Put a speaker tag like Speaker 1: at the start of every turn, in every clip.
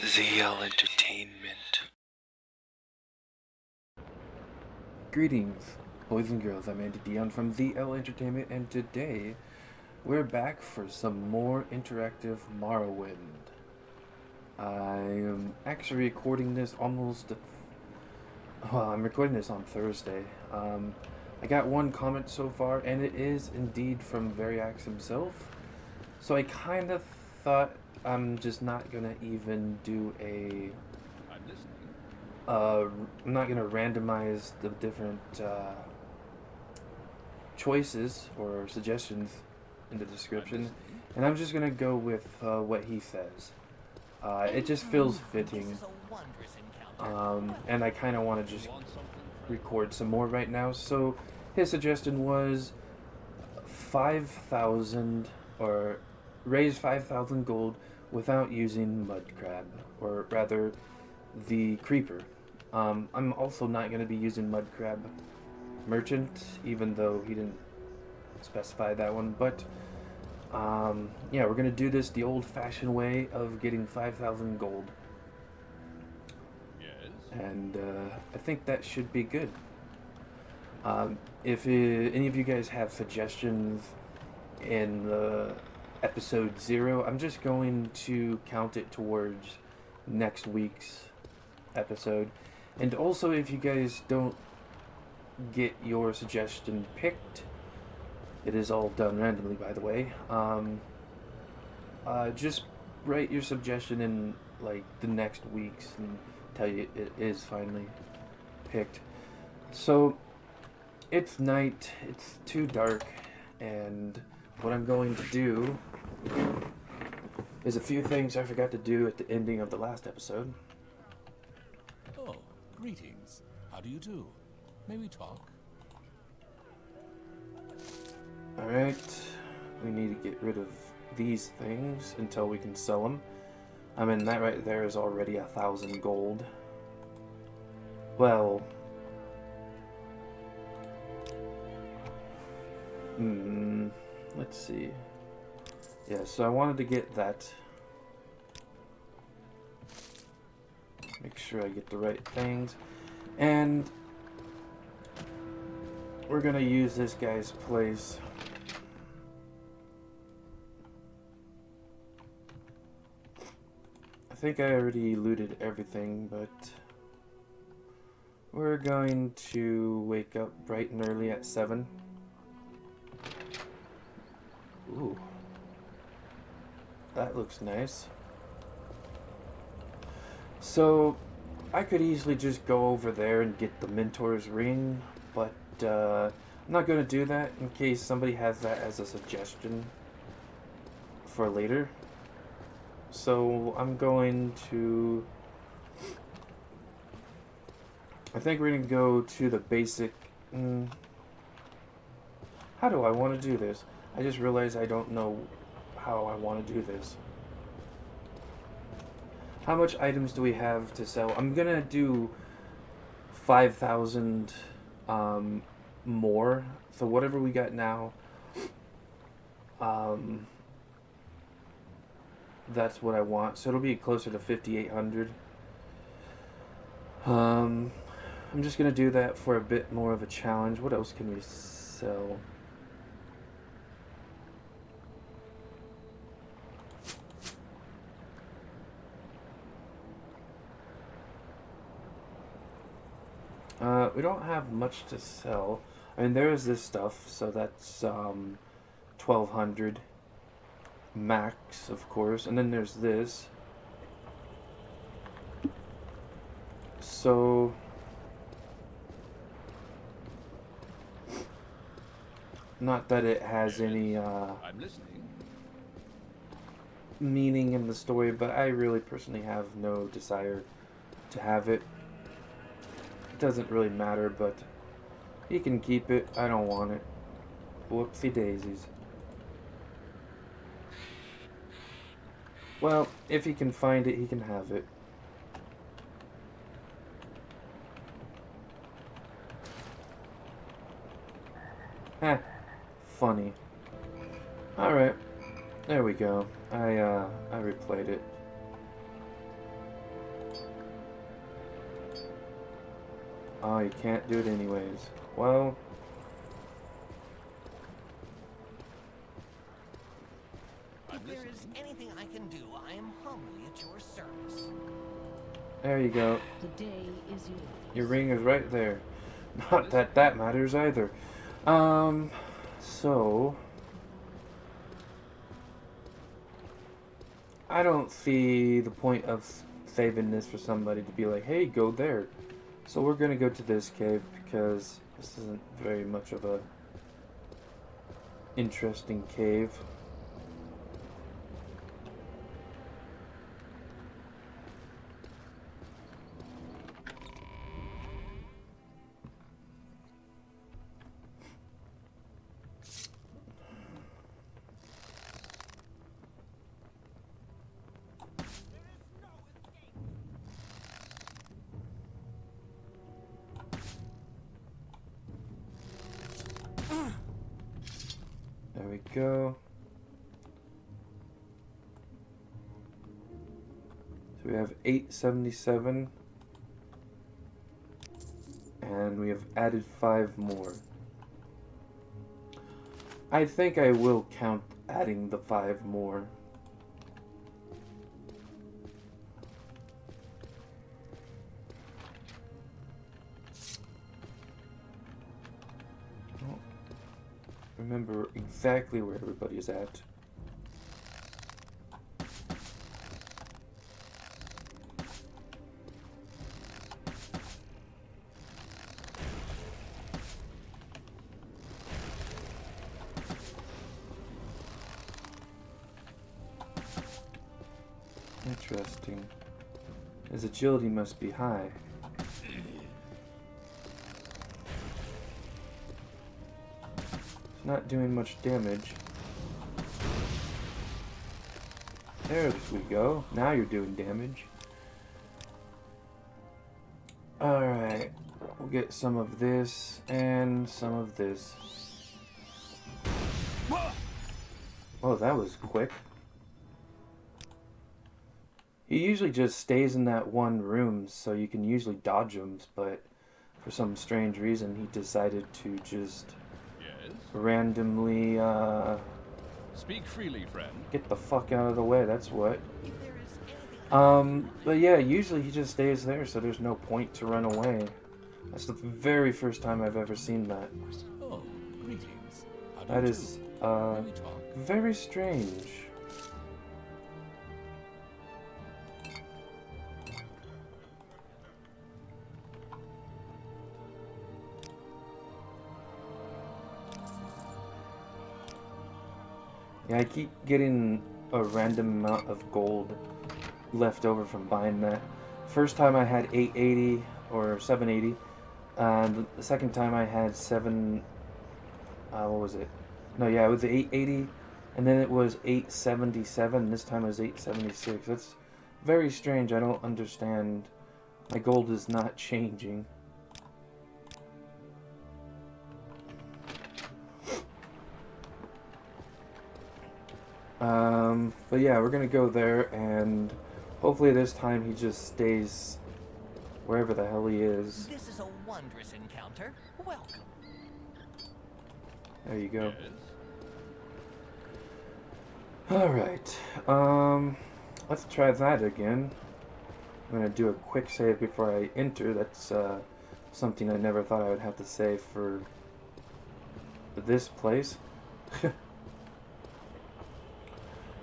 Speaker 1: ZL Entertainment.
Speaker 2: Greetings, boys and girls. I'm Andy Dion from ZL Entertainment, and today we're back for some more interactive Morrowind. I am actually recording this I'm recording this on Thursday. I got one comment so far, and it is indeed from Veriax himself. So I kind of thought I'm just not gonna even do a.
Speaker 3: I'm listening.
Speaker 2: I'm not gonna randomize the different choices or suggestions in the description, and I'm just gonna go with what he says. It just feels fitting, and I kind of want to just record some more right now. So his suggestion was 5,000 or raise 5,000 gold without using mud crab, or rather, the creeper. I'm also not going to be using mud crab merchant, even though he didn't specify that one. But yeah, we're gonna do this the old-fashioned way of getting 5,000 gold,
Speaker 3: Yes.
Speaker 2: and I think that should be good. If any of you guys have suggestions in episode 0, I'm just going to count it towards next week's episode. And also, if you guys don't get your suggestion picked, it is all done randomly, by the way. Just write your suggestion in like the next weeks and tell you it is finally picked. So it's night, it's too dark, and what I'm going to do is a few things I forgot to do at the ending of the last episode.
Speaker 3: Oh, greetings. How do you do? May we talk?
Speaker 2: Alright, we need to get rid of these things until we can sell them. I mean, that right there is already 1,000 gold. Well, let's see. Yeah, so I wanted to get that. Make sure I get the right things. And we're gonna use this guy's place. I think I already looted everything, but we're going to wake up bright and early at 7. Ooh. That looks nice. So, I could easily just go over there and get the Mentor's Ring, but I'm not going to do that in case somebody has that as a suggestion for later. So, I'm going to... I think we're going to go to the basic... How do I want to do this? I just realized I don't know how I want to do this. How much items do we have to sell? I'm going to do 5,000 more. So whatever we got now, that's what I want. So it'll be closer to 5,800. I'm just going to do that for a bit more of a challenge. What else can we sell? We don't have much to sell. I mean, there is this stuff, so that's 1,200 max, of course, and then there's this. So not that it has any
Speaker 3: I'm listening.
Speaker 2: meaning in the story, but I really personally have no desire to have it. It doesn't really matter, but he can keep it. I don't want it. Whoopsie daisies. Well, if he can find it, he can have it. Heh. Funny. Alright. There we go. I replayed it. Oh, you can't do it anyways. Well...
Speaker 4: If there is anything I can do, I am humbly at your service.
Speaker 2: There you go.
Speaker 5: The day is yours.
Speaker 2: Your ring is right there. Not that that matters either. So... I don't see the point of saving this for somebody to be like, hey, go there. So we're gonna go to this cave because this isn't very much of a interesting cave. There we go. So we have 877. And we have added 5 more. I think I will count adding the 5 more. Remember exactly where everybody's at. Interesting. His agility must be high. Not doing much damage. There we go. Now you're doing damage. Alright. We'll get some of this and some of this. Oh, that was quick. He usually just stays in that one room, so you can usually dodge him, but for some strange reason he decided to just... randomly,
Speaker 3: Speak freely, friend.
Speaker 2: get the fuck out of the way, that's what. But yeah, usually he just stays there, so there's no point to run away. That's the very first time I've ever seen that.
Speaker 3: Oh, greetings. How do
Speaker 2: That
Speaker 3: you
Speaker 2: is,
Speaker 3: do? May we talk?
Speaker 2: very strange. Yeah, I keep getting a random amount of gold left over from buying that. First time I had 880 or 780, and the second time I had what was it? No, yeah, it was 880, and then it was 877. This time it was 876. That's very strange. I don't understand. My gold is not changing. But yeah, we're gonna go there, and hopefully this time he just stays wherever the hell he is.
Speaker 4: This is a wondrous encounter. Welcome.
Speaker 2: There you go.
Speaker 3: Yes.
Speaker 2: Alright, let's try that again. I'm gonna do a quick save before I enter. That's, something I never thought I would have to say for this place.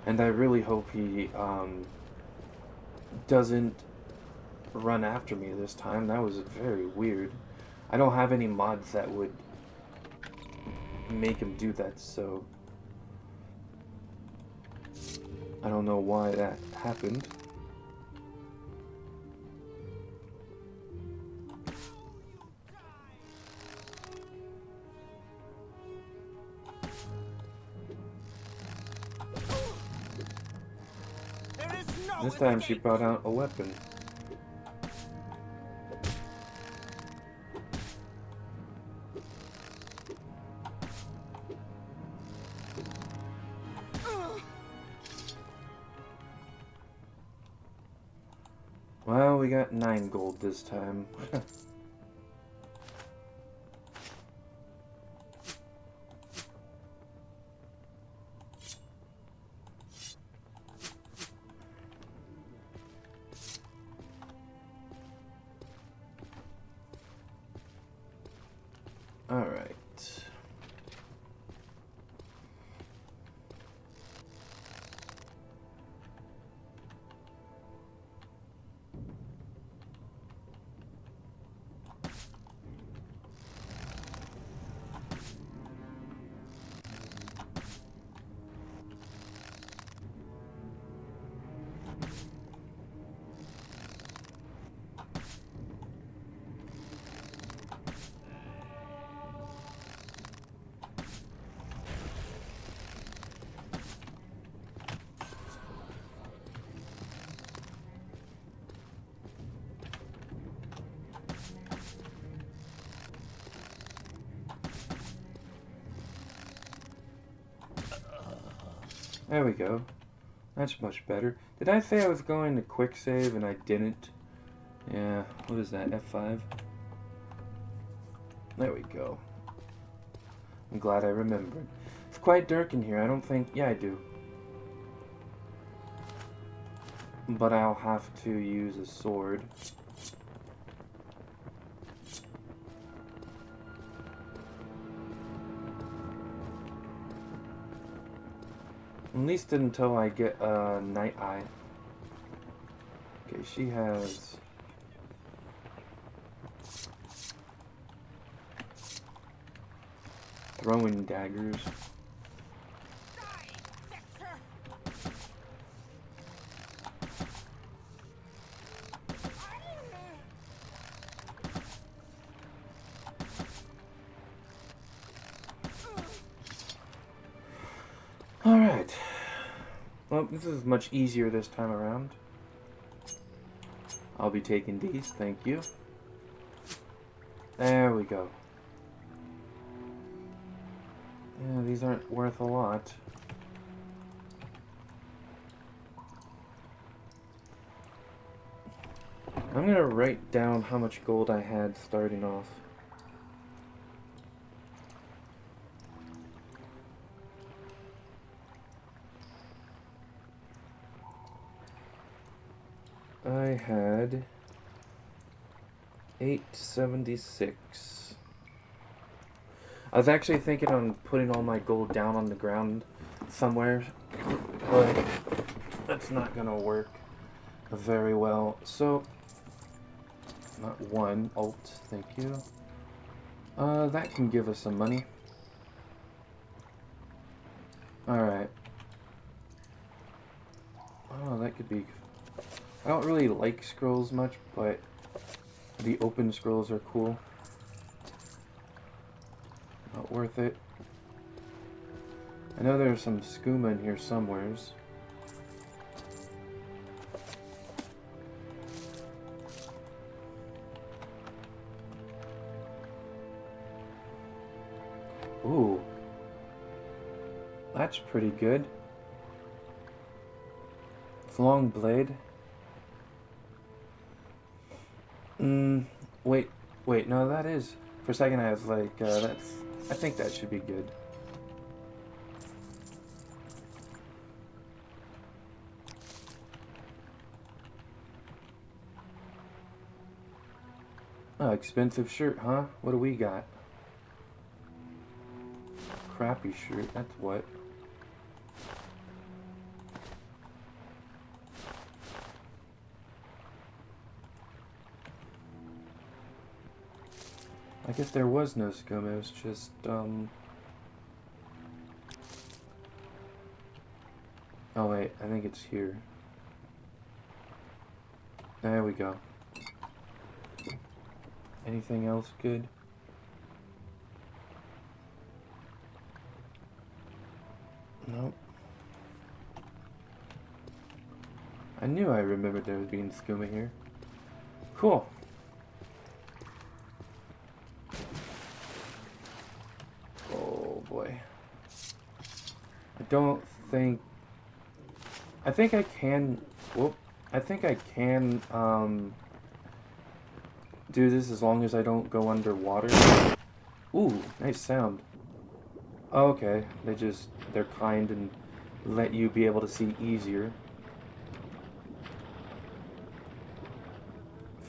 Speaker 2: And I really hope he doesn't run after me this time. That was very weird. I don't have any mods that would make him do that, so I don't know why that happened. This time she brought out a weapon. Well, we got 9 gold this time. Alright. There we go. That's much better. Did I say I was going to quick save and I didn't? Yeah, what is that, F5? There we go. I'm glad I remembered. It's quite dark in here, I don't think... Yeah, I do. But I'll have to use a sword. At least until I get a Night Eye. Okay, she has... throwing daggers. Alright. Well, this is much easier this time around. I'll be taking these, thank you. There we go. Yeah, these aren't worth a lot. I'm gonna write down how much gold I had starting off. I had 876. I was actually thinking on putting all my gold down on the ground somewhere, but that's not gonna work very well. So, not one, alt, thank you. That can give us some money. Alright. Oh, that could be... I don't really like scrolls much, but the open scrolls are cool. Not worth it. I know there's some skooma in here somewheres. Ooh. That's pretty good. It's a long blade. Wait, no, that is... For a second I was like, that's... I think that should be good. Oh, expensive shirt, huh? What do we got? Crappy shirt, that's what. I guess there was no scum, it was just, Oh wait, I think it's here. There we go. Anything else good? Nope. I knew I remembered there was being skooma here. Cool. Oh boy. I don't think... I think I can... Whoop. I think I can, do this as long as I don't go underwater. Ooh, nice sound. Oh, okay, they're kind and let you be able to see easier.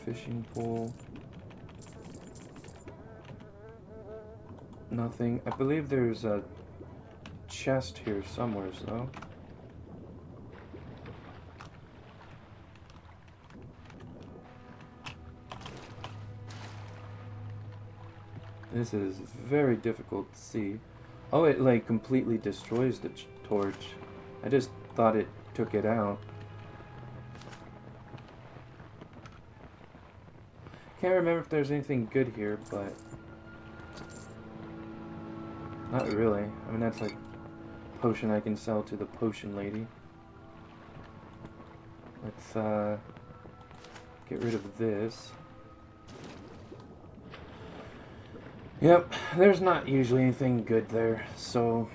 Speaker 2: Fishing pole. Nothing. I believe there's a chest here somewhere, though. This is very difficult to see. Oh, it like completely destroys the torch. I just thought it took it out. Can't remember if there's anything good here, but not really. I mean, that's like potion I can sell to the potion lady. Let's get rid of this. Yep, there's not usually anything good there, so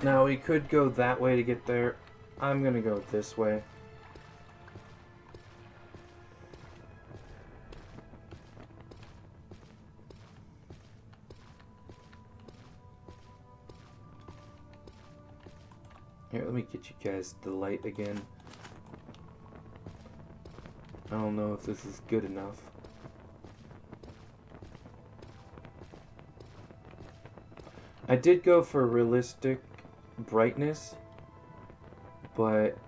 Speaker 2: now we could go that way to get there. I'm gonna go this way. Here, let me get you guys the light again. I don't know if this is good enough. I did go for realistic brightness, but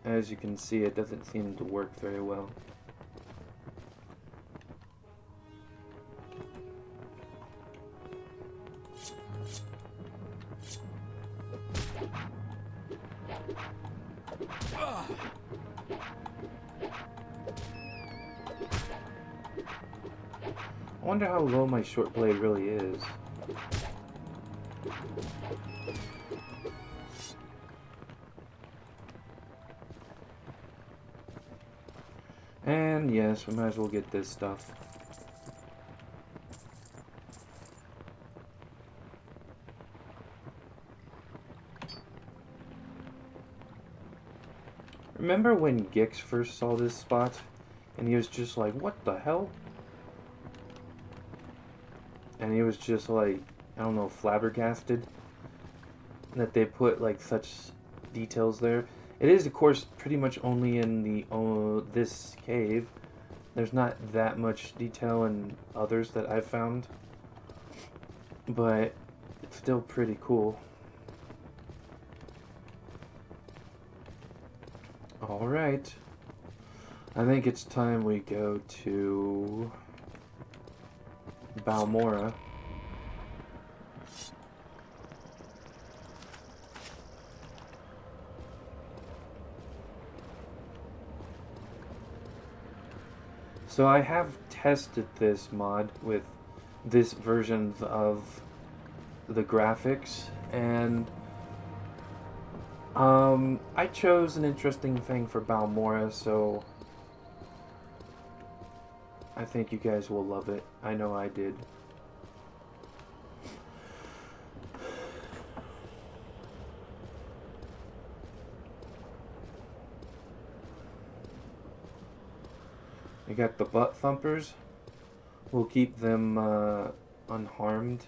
Speaker 2: as you can see, it doesn't seem to work very well. I wonder how low my short blade really is. And yes, we might as well get this stuff. Remember when Gix first saw this spot? And he was just like, what the hell? And he was just like, I don't know, flabbergasted that they put like such details there. It is, of course, pretty much only in the this cave. There's not that much detail in others that I've found, but it's still pretty cool. All right, I think it's time we go to Balmora. So I have tested this mod with this version of the graphics, and I chose an interesting thing for Balmora, so I think you guys will love it. I know I did. We got the butt thumpers. We'll keep them unharmed.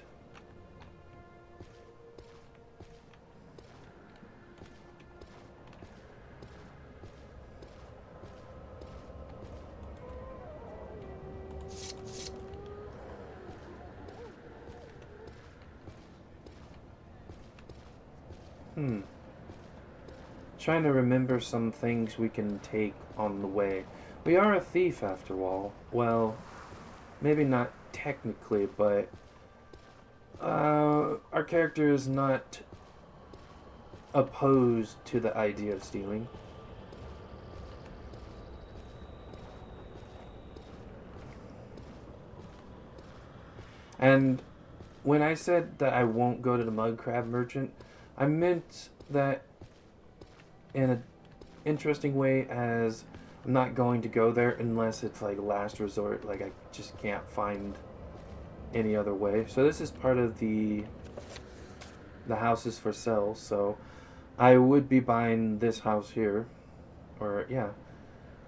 Speaker 2: Trying to remember some things we can take on the way. We are a thief after all. Well, maybe not technically, but our character is not opposed to the idea of stealing. And when I said that I won't go to the mud crab merchant, I meant that in an interesting way, as I'm not going to go there unless it's like last resort, like I just can't find any other way. So this is part of the houses for sale, so I would be buying this house here, or yeah,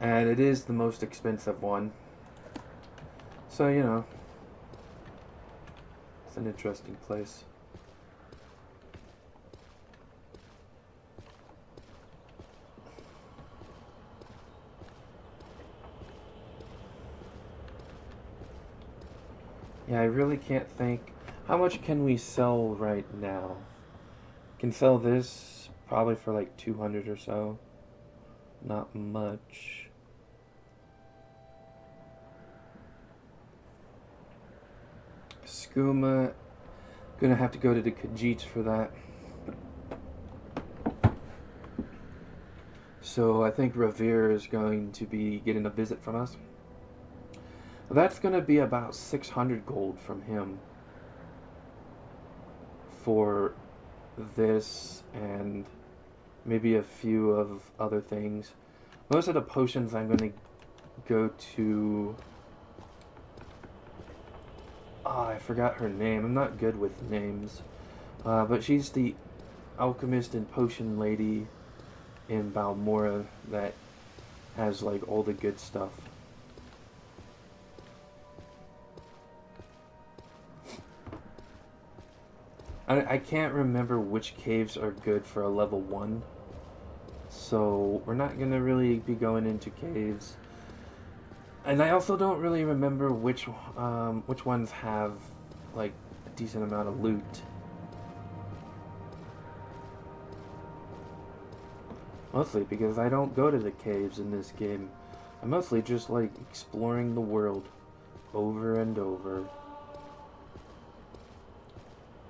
Speaker 2: and it is the most expensive one, so you know, it's an interesting place. Yeah, I really can't think. How much can we sell right now? Can sell this probably for like 200 or so. Not much. Skooma, gonna have to go to the Khajiits for that. So I think Revere is going to be getting a visit from us. That's gonna be about 600 gold from him for this and maybe a few of other things. Most of the potions I'm gonna go to. Oh, I forgot her name. I'm not good with names. But she's the alchemist and potion lady in Balmora that has like all the good stuff. I can't remember which caves are good for a level 1. So we're not gonna really be going into caves. And I also don't really remember which ones have like a decent amount of loot. Mostly because I don't go to the caves in this game. I mostly just like exploring the world over and over.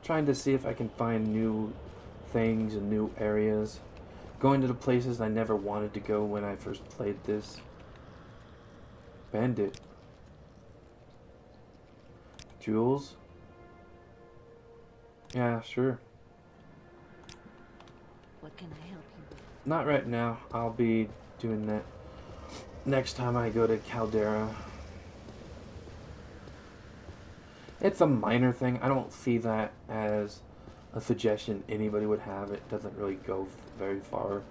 Speaker 2: Trying to see if I can find new things and new areas. Going to the places I never wanted to go when I first played this. Bandit. Jewels? Yeah, sure.
Speaker 5: What can I help you with?
Speaker 2: Not right now. I'll be doing that next time I go to Caldera. It's a minor thing. I don't see that as a suggestion anybody would have. It doesn't really go very far.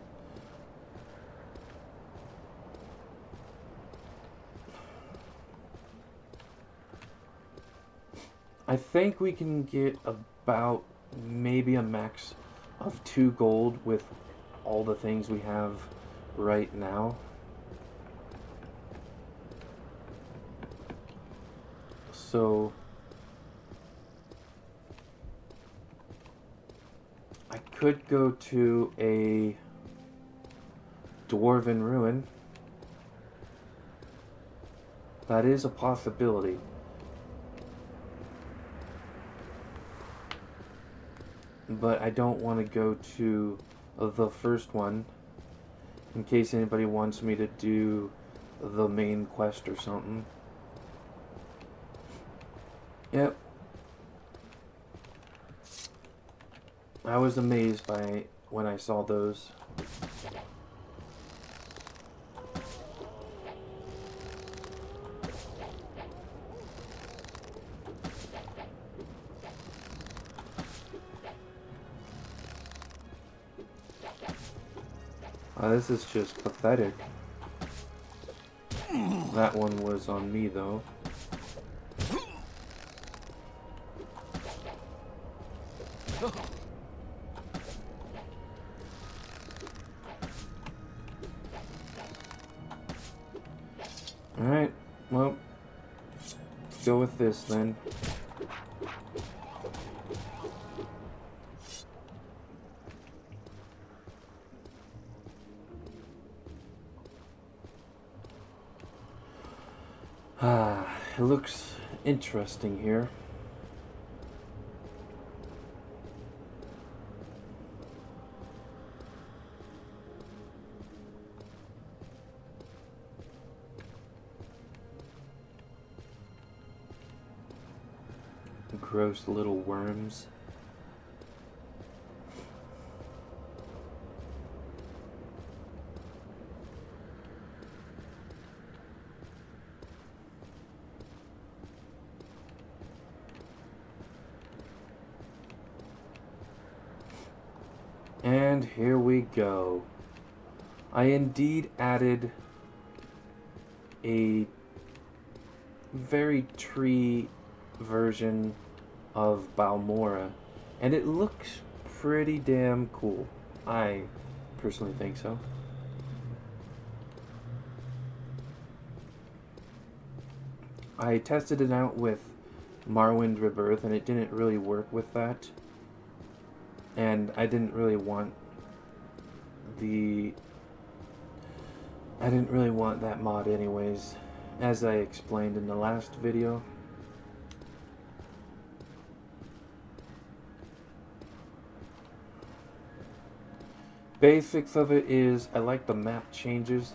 Speaker 2: I think we can get about maybe a max of 2 gold with all the things we have right now. So I could go to a dwarven ruin. That is a possibility. But I don't want to go to the first one in case anybody wants me to do the main quest or something. Yep. I was amazed by when I saw those. This is just pathetic. That one was on me, though. Alright, well, let's go with this then. It looks interesting here. Gross little worms. And here we go. I indeed added a very tree version of Balmora, and it looks pretty damn cool. I personally think so. I tested it out with Morrowind Rebirth, and it didn't really work with that. And I didn't really want that mod anyways, as I explained in the last video. Basics of it is I like the map changes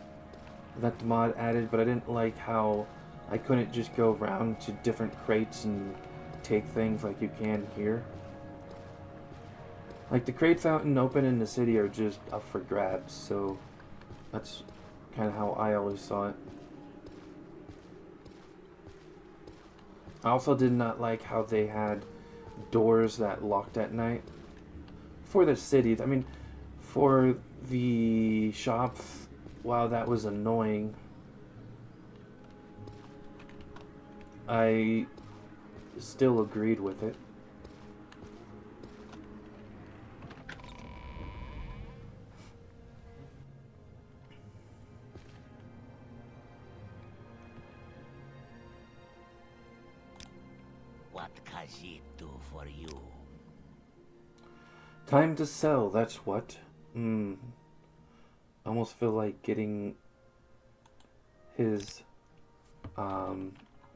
Speaker 2: that the mod added, but I didn't like how I couldn't just go around to different crates and take things like you can here. Like, the crates out and open in the city are just up for grabs, so that's kind of how I always saw it. I also did not like how they had doors that locked at night. For the cities, I mean, for the shops, while that was annoying, I still agreed with it.
Speaker 4: What can she do for you?
Speaker 2: Time to sell, that's what. I almost feel like getting his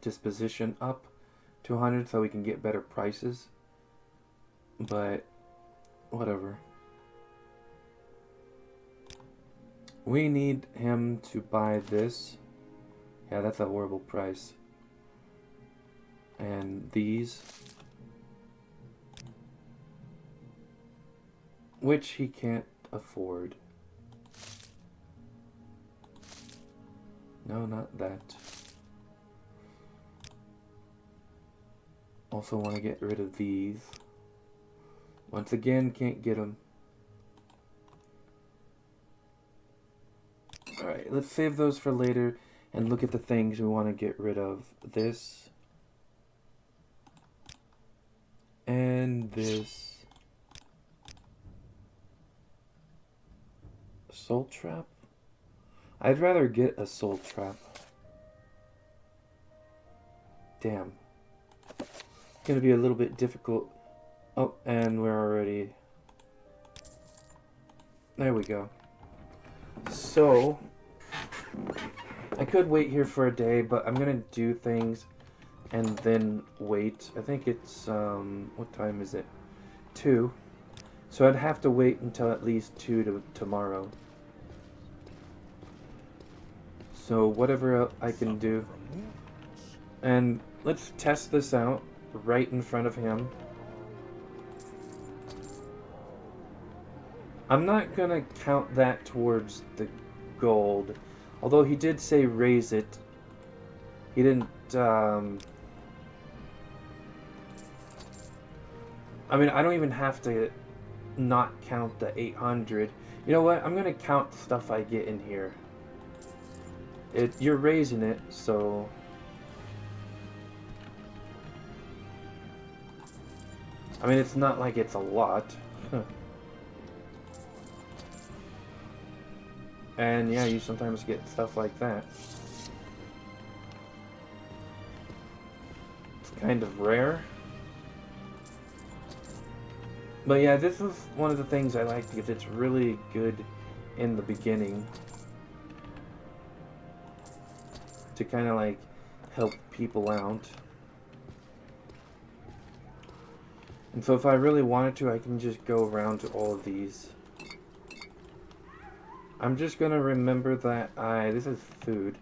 Speaker 2: disposition up to 100 so we can get better prices. But whatever. We need him to buy this. Yeah, that's a horrible price. And these, which he can't afford. No, not that. Also want to get rid of these. Once again, can't get them. Alright, let's save those for later and look at the things we want to get rid of. This. And this. Soul trap? I'd rather get a soul trap. Damn. It's gonna be a little bit difficult. Oh, and we're already... There we go. So, I could wait here for a day, but I'm gonna do things and then wait. I think it's, what time is it? 2. So I'd have to wait until at least 2 to tomorrow. So whatever I can do. And let's test this out right in front of him. I'm not gonna count that towards the gold. Although he did say raise it. He didn't, I mean, I don't even have to not count the 800. You know what? I'm gonna count stuff I get in here. You're raising it, so... I mean, it's not like it's a lot. And yeah, you sometimes get stuff like that. It's kind of rare. But yeah, this is one of the things I like because it's really good in the beginning. To kind of like help people out. And so if I really wanted to, I can just go around to all of these. I'm just going to remember that this is food.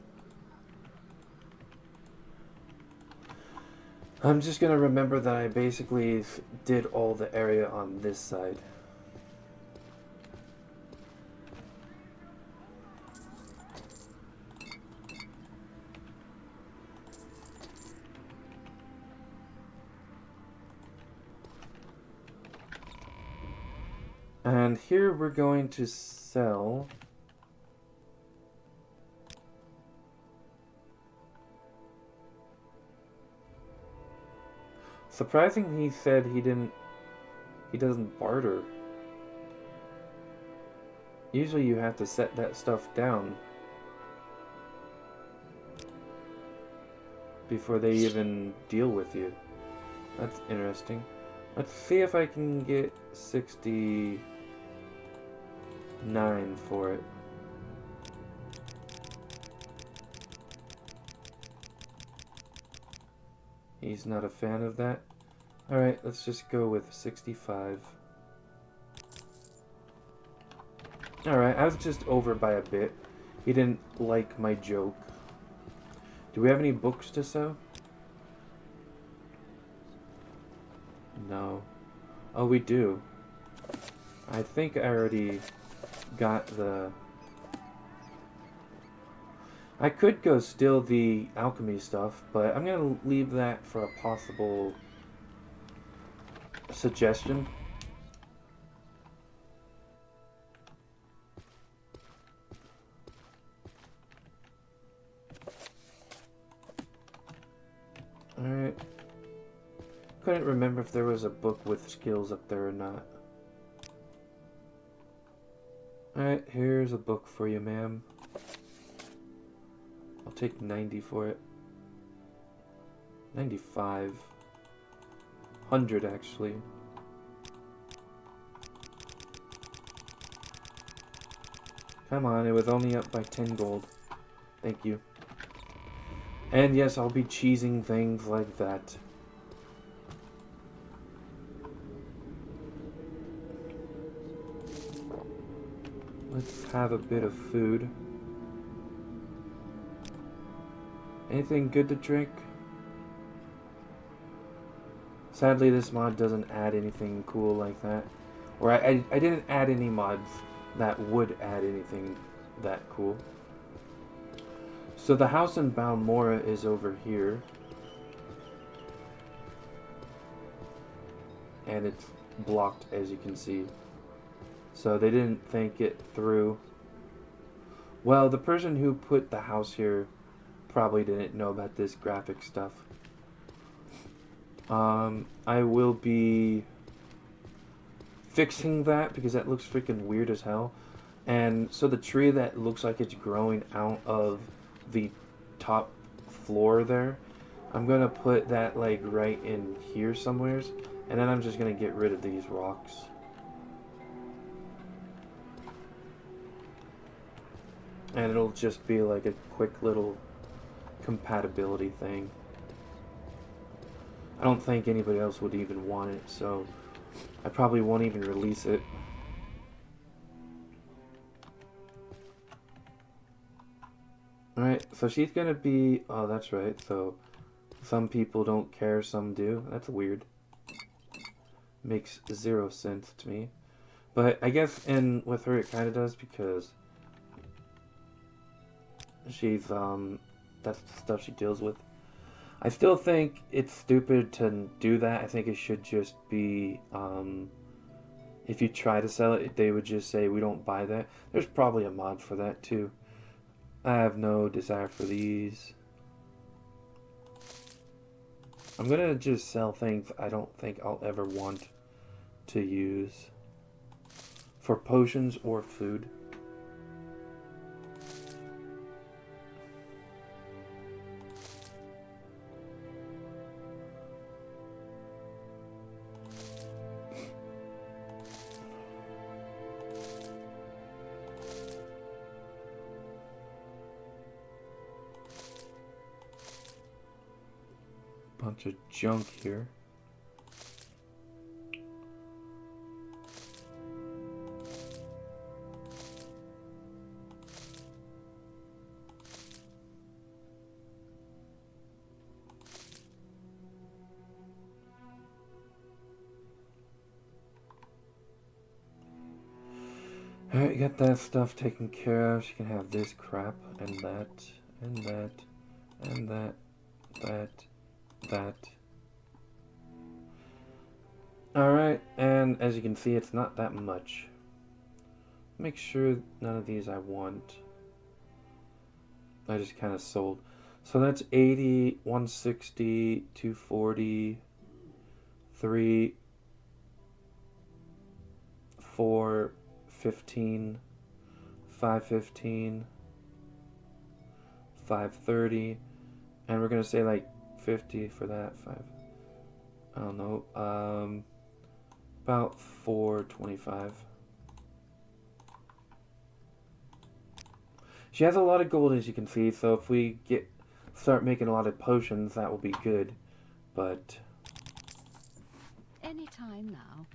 Speaker 2: I'm just going to remember that I basically did all the area on this side. And here we're going to sell... Surprising he said he doesn't barter. Usually you have to set that stuff down before they even deal with you. That's interesting. Let's see if I can get 69 for it. He's not a fan of that. Alright, let's just go with 65. Alright, I was just over by a bit. He didn't like my joke. Do we have any books to sell? No. Oh, we do. I think I already got the... I could go steal the alchemy stuff, but I'm gonna leave that for a possible suggestion. Alright. Couldn't remember if there was a book with skills up there or not. Alright, here's a book for you, ma'am. I'll take 90 for it. 95. 100, actually. Come on, it was only up by 10 gold. Thank you. And yes, I'll be cheesing things like that. Let's have a bit of food. Anything good to drink? Sadly, this mod doesn't add anything cool like that. Or I didn't add any mods that would add anything that cool. So the house in Balmora is over here. And it's blocked, as you can see. So they didn't think it through. Well, the person who put the house here probably didn't know about this graphic stuff. I will be fixing that because that looks freaking weird as hell. And so the tree that looks like it's growing out of the top floor there, I'm gonna put that like right in here somewheres, and then I'm just gonna get rid of these rocks. And it'll just be like a quick little compatibility thing. I don't think anybody else would even want it, so I probably won't even release it. Alright, so she's gonna be... Oh, that's right, so some people don't care, some do. That's weird. Makes 0 sense to me. But I guess with her it kinda does, because she's, that's the stuff she deals with. I still think it's stupid to do that. I think it should just be, if you try to sell it, they would just say, we don't buy that. There's probably a mod for that, too. I have no desire for these. I'm gonna just sell things I don't think I'll ever want to use for potions or food. Bunch of junk here. Alright, got that stuff taken care of. She can have this crap and that and that and that, that. Alright, and as you can see, it's not that much. Make sure none of these I want. I just kind of sold. So that's 80, 160, 240, 3, 4, 15, 515, 530, and we're gonna say like 50 for that. I don't know, about 425. She has a lot of gold, as you can see, so if we start making a lot of potions, that will be good. But
Speaker 5: Any time now.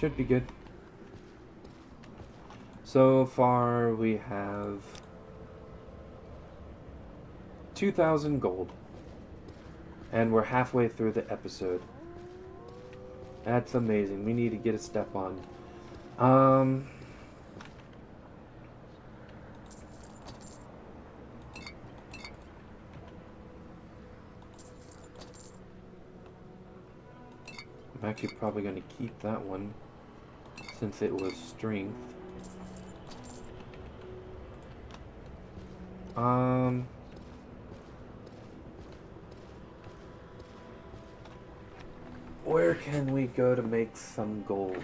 Speaker 2: should be good. So far, we have 2,000 gold. And we're halfway through the episode. That's amazing. We need to get a step on. I'm actually probably going to keep that one since it was strength. Where can we go to make some gold?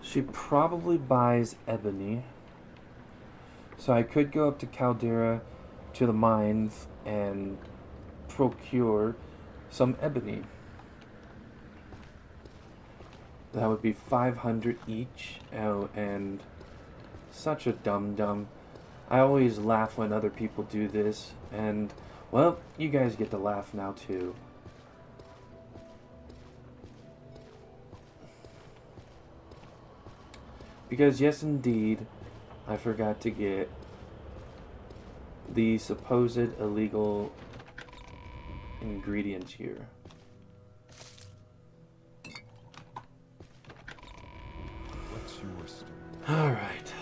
Speaker 2: She probably buys ebony. So I could go up to Caldera to the mines and procure some ebony. That would be 500 each. Oh, and such a dum-dum. I always laugh when other people do this, and, well, you guys get to laugh now too. Because, yes indeed, I forgot to get the supposed illegal ingredients here.
Speaker 3: What's your story?
Speaker 2: Alright.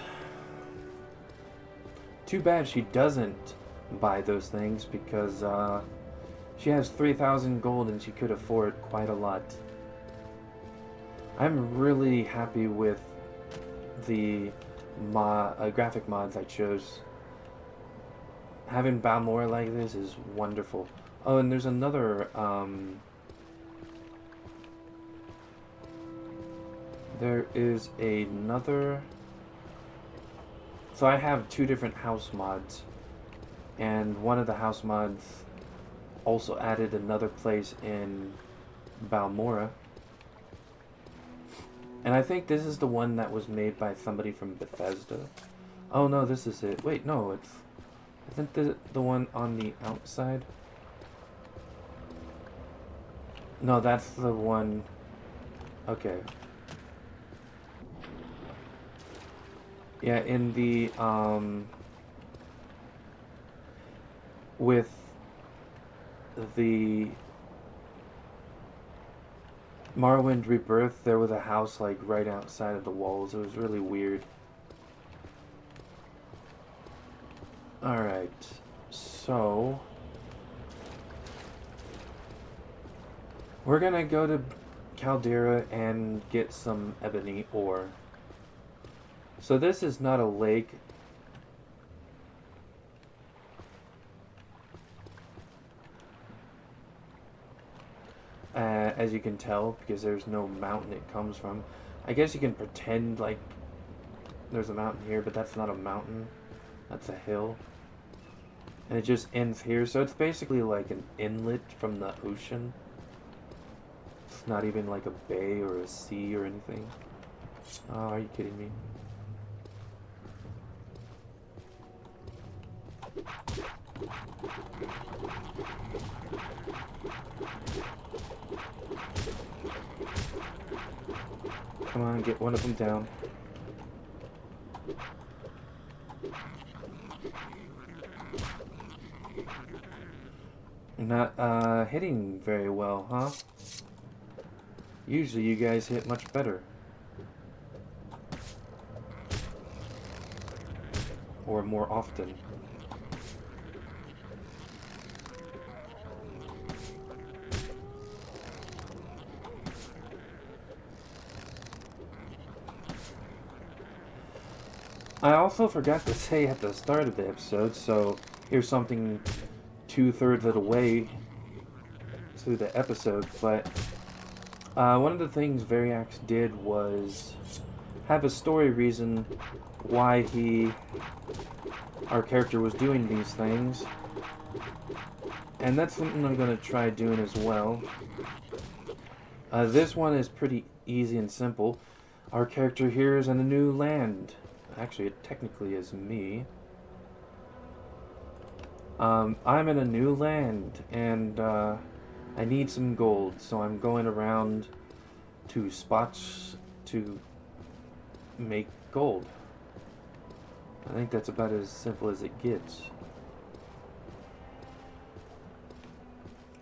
Speaker 2: Too bad she doesn't buy those things because she has 3,000 gold and she could afford quite a lot. I'm really happy with the graphic mods I chose. Having Balmora like this is wonderful. Oh, and there's another there is another. So I have two different house mods, and one of the house mods also added another place in Balmora. And I think this is the one that was made by somebody from Bethesda. Oh no, this is it. Wait, no, isn't the one on the outside? No, that's the one. Okay. Yeah, in the, with the Morrowind Rebirth, there was a house, like, right outside of the walls. It was really weird. Alright, so we're gonna go to Caldera and get some ebony ore. So this is not a lake. As you can tell, because there's no mountain it comes from. I guess you can pretend like there's a mountain here, but that's not a mountain. That's a hill. And it just ends here, so it's basically like an inlet from the ocean. It's not even like a bay or a sea or anything. Oh, are you kidding me? Come on, get one of them down. Not hitting very well, huh? Usually you guys hit much better. Or more often. I also forgot to say at the start of the episode, so here's something 2/3 of the way through the episode, but one of the things Veriax did was have a story reason why our character was doing these things. And that's something I'm going to try doing as well. This one is pretty easy and simple. Our character here is in a new land. Actually, it technically is me. I'm in a new land, and I need some gold, so I'm going around to spots to make gold. I think that's about as simple as it gets.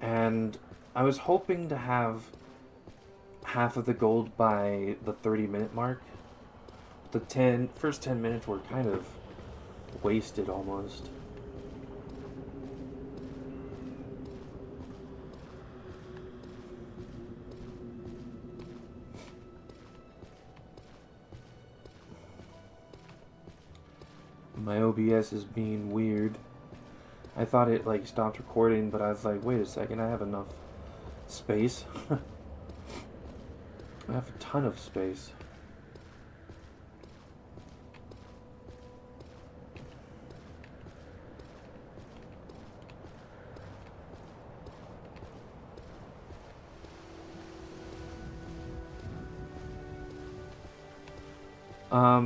Speaker 2: And I was hoping to have half of the gold by the 30-minute mark. The first 10 minutes were kind of wasted almost. My OBS is being weird. I thought it like stopped recording, but I was like, wait a second, I have enough space. I have a ton of space.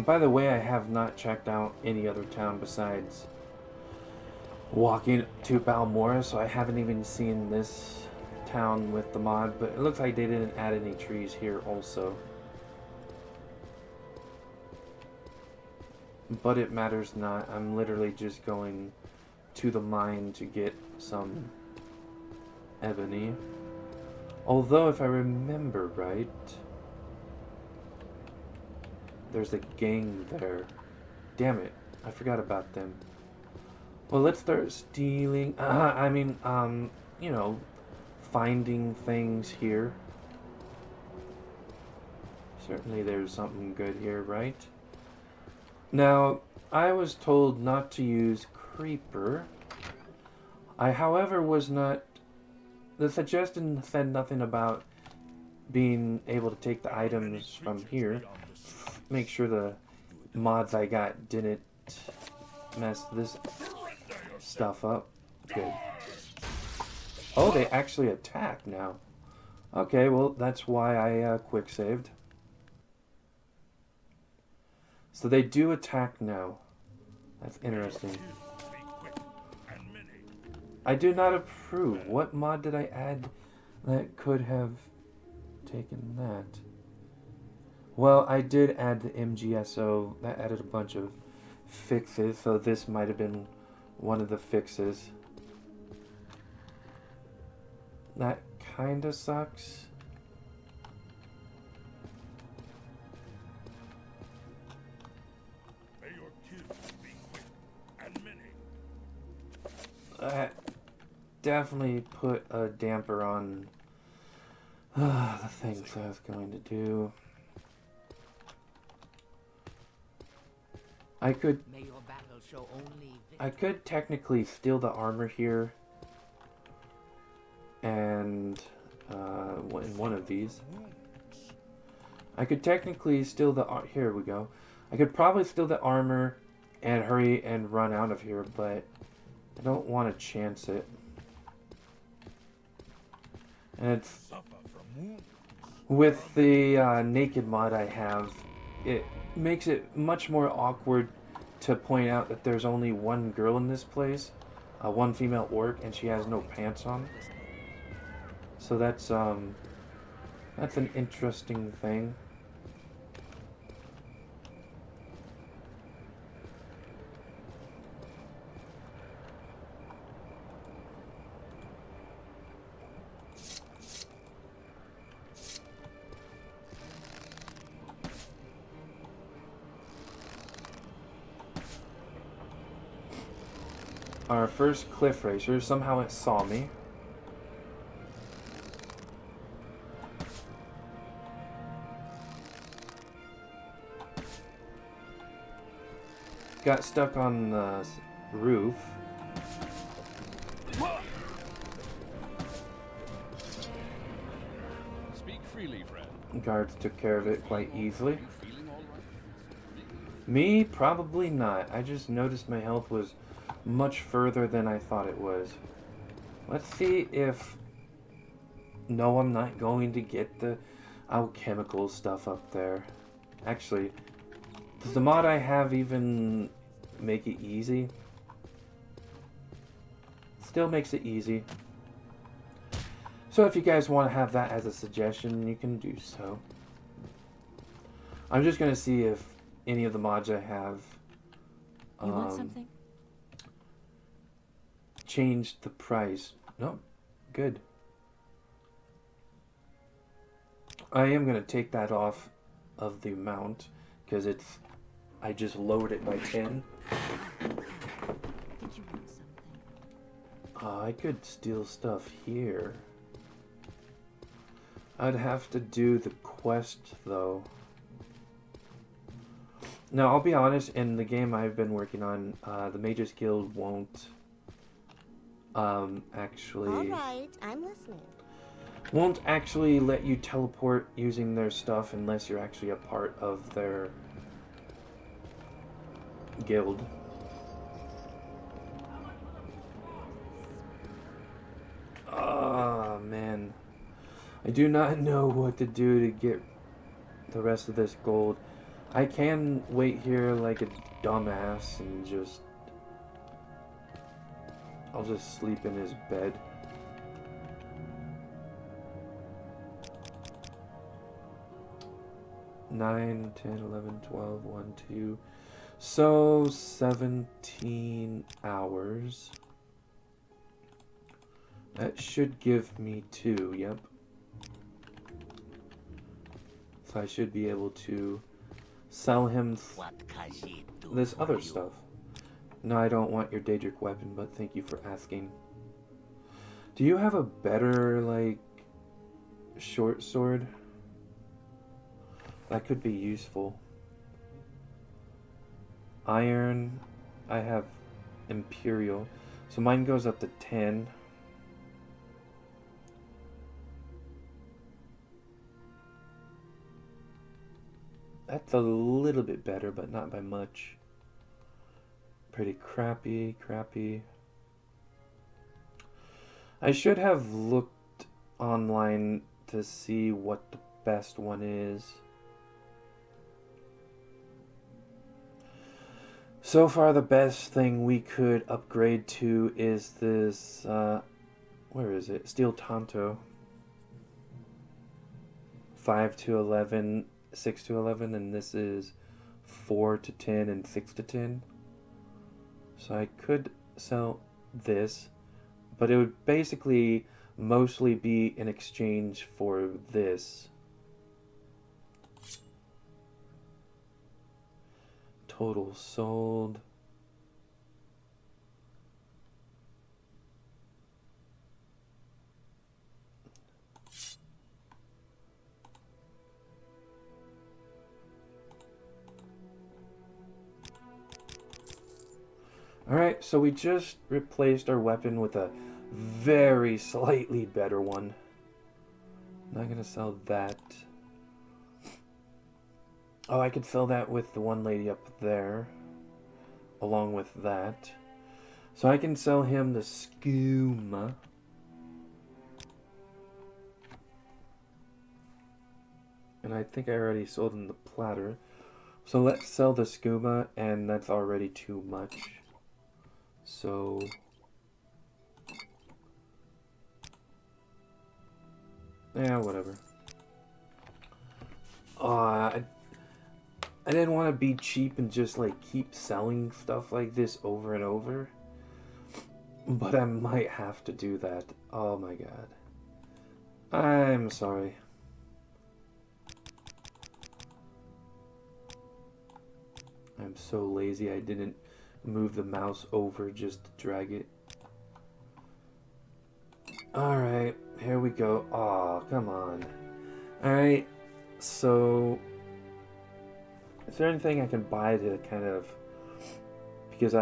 Speaker 2: By the way, I have not checked out any other town besides walking to Balmora, so I haven't even seen this town with the mod, but it looks like they didn't add any trees here also. But it matters not. I'm literally just going to the mine to get some ebony. Although, if I remember right, there's a gang there. Damn it. I forgot about them. Well, let's start stealing. You know, finding things here. Certainly there's something good here, right? Now, I was told not to use creeper. I, however, was not... The suggestion said nothing about being able to take the items from here. Make sure the mods I got didn't mess this stuff up. Good. Oh, they actually attack now. Okay, well, that's why I quick saved. So they do attack now. That's interesting. I do not approve. What mod did I add that could have taken that? Well, I did add the MGSO. That added a bunch of fixes, so this might have been one of the fixes. That kinda sucks.
Speaker 3: May your kills be quick and many.
Speaker 2: That definitely put a damper on the things I was going to do. I could technically steal the armor here and in one of these. I could technically steal the here we go. I could probably steal the armor and hurry and run out of here, but I don't want to chance it. And it's with the naked mod I have, it makes it much more awkward to point out that there's only one girl in this place, one female orc, and she has no pants on. So that's an interesting thing. Our first cliff racer, somehow it saw me. Got stuck on the roof.
Speaker 3: Speak freely, friend.
Speaker 2: Guards took care of it quite easily.
Speaker 3: You feeling all right?
Speaker 2: Me? Probably not. I just noticed my health was much further than I thought it was. Let's see if... No, I'm not going to get the alchemical stuff up there. Actually, does the mod I have even make it easy? Still makes it easy. So if you guys want to have that as a suggestion, you can do so. I'm just going to see if any of the mods I have
Speaker 5: You want something?
Speaker 2: changed the price. No, good. I am going to take that off of the amount because it's... I just lowered it by 10.
Speaker 5: Did you want something?
Speaker 2: I could steal stuff here. I'd have to do the quest, though. No, I'll be honest, in the game I've been working on, the Mages Guild won't, actually...
Speaker 6: Alright, I'm listening.
Speaker 2: Won't actually let you teleport using their stuff unless you're actually a part of their guild. Ah, man. I do not know what to do to get the rest of this gold. I can wait here like a dumbass and just... I'll just sleep in his bed. Nine, 10, 11, 12, 1, 2. So, 17 hours. That should give me 2, yep. So I should be able to sell him this other stuff. No, I don't want your Daedric weapon, but thank you for asking. Do you have a better, like, short sword? That could be useful. Iron, I have Imperial. So mine goes up to 10. That's a little bit better, but not by much. Pretty crappy. I should have looked online to see what the best one is. So far, the best thing we could upgrade to is this, where is it? Steel Tonto. 5 to 11, 6 to 11, and this is 4 to 10 and 6 to 10. So I could sell this, but it would basically mostly be in exchange for this. Total sold. Alright, so we just replaced our weapon with a very slightly better one. Not gonna sell that. Oh, I could sell that with the one lady up there. Along with that. So I can sell him the skooma. And I think I already sold him the platter. So let's sell the skooma, and that's already too much. So... yeah, whatever. I didn't want to be cheap and just like keep selling stuff like this over and over. But I might have to do that. Oh my god. I'm sorry. I'm so lazy I didn't move the mouse over just to drag it. Alright, here we go. Aw, come on. Alright, so... is there anything I can buy to kind of... because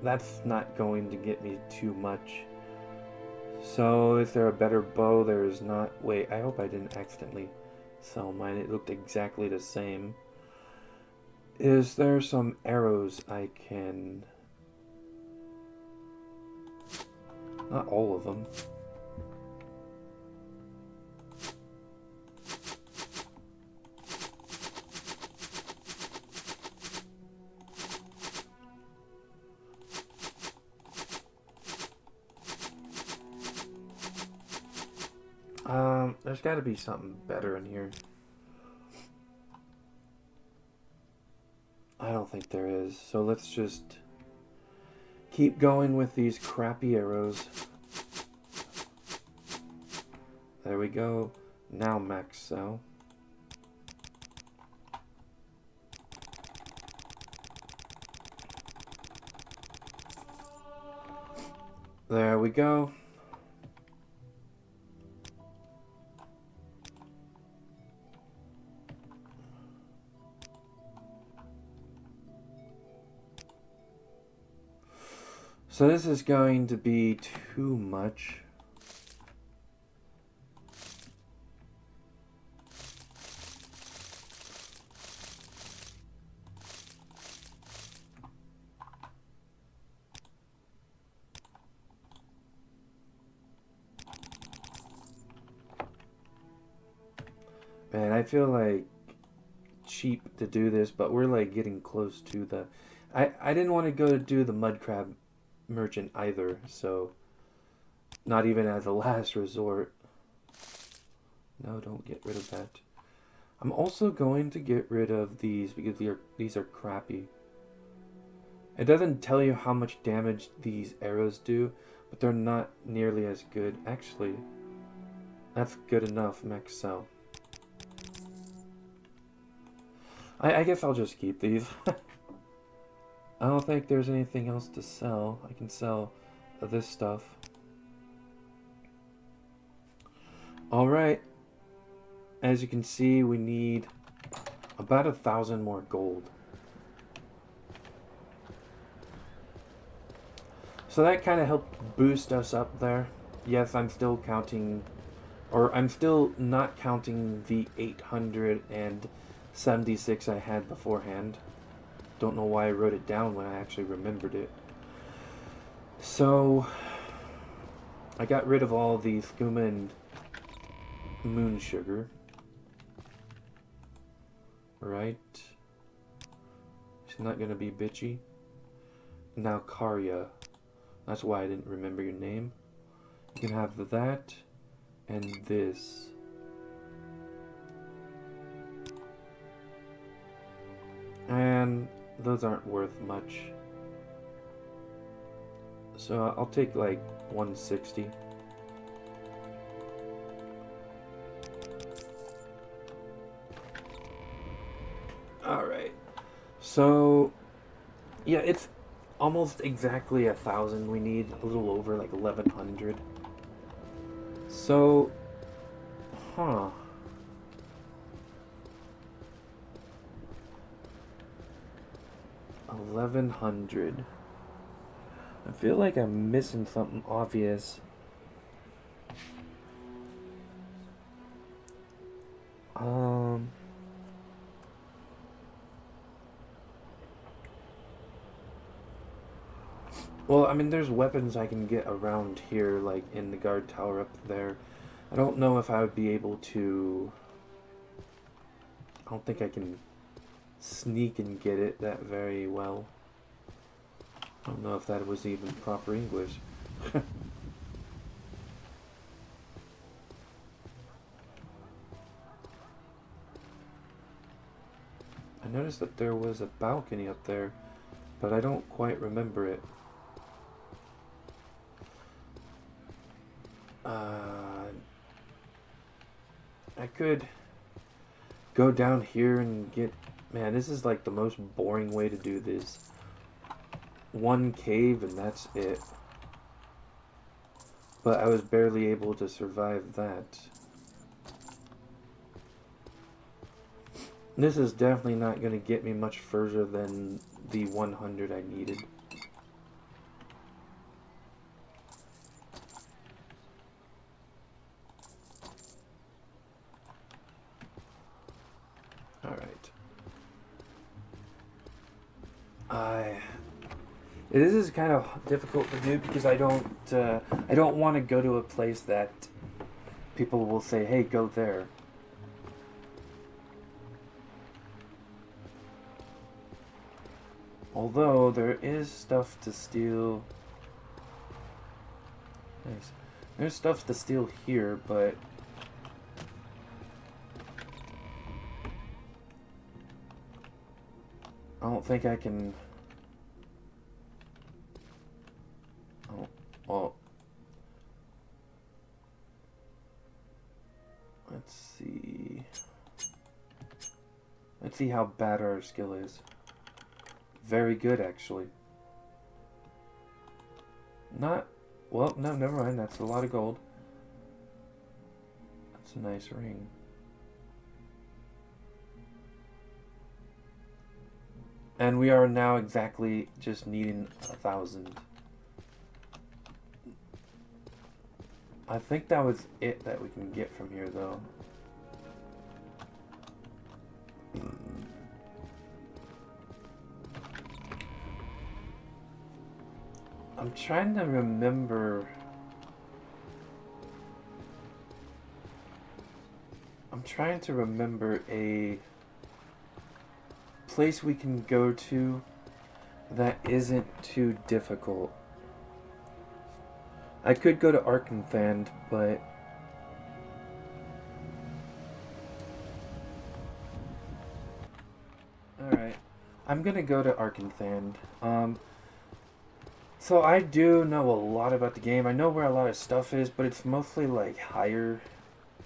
Speaker 2: that's not going to get me too much. So, is there a better bow? There is not. Wait, I hope I didn't accidentally sell mine. It looked exactly the same. Is there some arrows I can Not all of them. There's got to be something better in here. I don't think there is, so let's just keep going with these crappy arrows. There we go. Now max cell. There we go. So this is going to be too much. Man, I feel like cheap to do this, but we're like getting close to the... I didn't want to go to do the mud crab merchant either, so not even as a last resort. No, don't get rid of that. I'm also going to get rid of these because these are crappy. It doesn't tell you how much damage these arrows do, but they're not nearly as good. Actually, that's good enough, max cell. I guess I'll just keep these. I don't think there's anything else to sell. I can sell this stuff. Alright. As you can see, we need about 1,000 more gold. So that kind of helped boost us up there. Yes, I'm still counting, or I'm still not counting the 876 I had beforehand. Don't know why I wrote it down when I actually remembered it. So I got rid of all the skooma and moon sugar. Right. She's not gonna be bitchy. Now Karya. That's why I didn't remember your name. You can have that and this. And those aren't worth much. So I'll take like 160. Alright. So yeah, it's almost exactly 1,000 we need. A little over, like 1,100. So 1,100. I feel like I'm missing something obvious. Well, I mean, there's weapons I can get around here, like in the guard tower up there. I don't know if I would be able to... I don't think I can sneak and get it that very well. I don't know if that was even proper English. I noticed that there was a balcony up there, but I don't quite remember it. I could go down here and get... Man, this is like the most boring way to do this. One cave and that's it. But I was barely able to survive that. This is definitely not going to get me much further than the 100 I needed. This is kind of difficult to do because I don't want to go to a place that people will say, "Hey, go there." Although there is stuff to steal. Nice. There's stuff to steal here, but I don't think I can. Oh, well. Let's see. Let's see how bad our skill is. Very good, actually. Not... Well, no, never mind. That's a lot of gold. That's a nice ring. And we are now exactly just needing 1,000. I think that was it that we can get from here, though. I'm trying to remember... I'm trying to remember a place we can go to that isn't too difficult. I could go to Arkenthand, but... Alright. I'm gonna go to Arkenthand. So I do know a lot about the game. I know where a lot of stuff is, but it's mostly like higher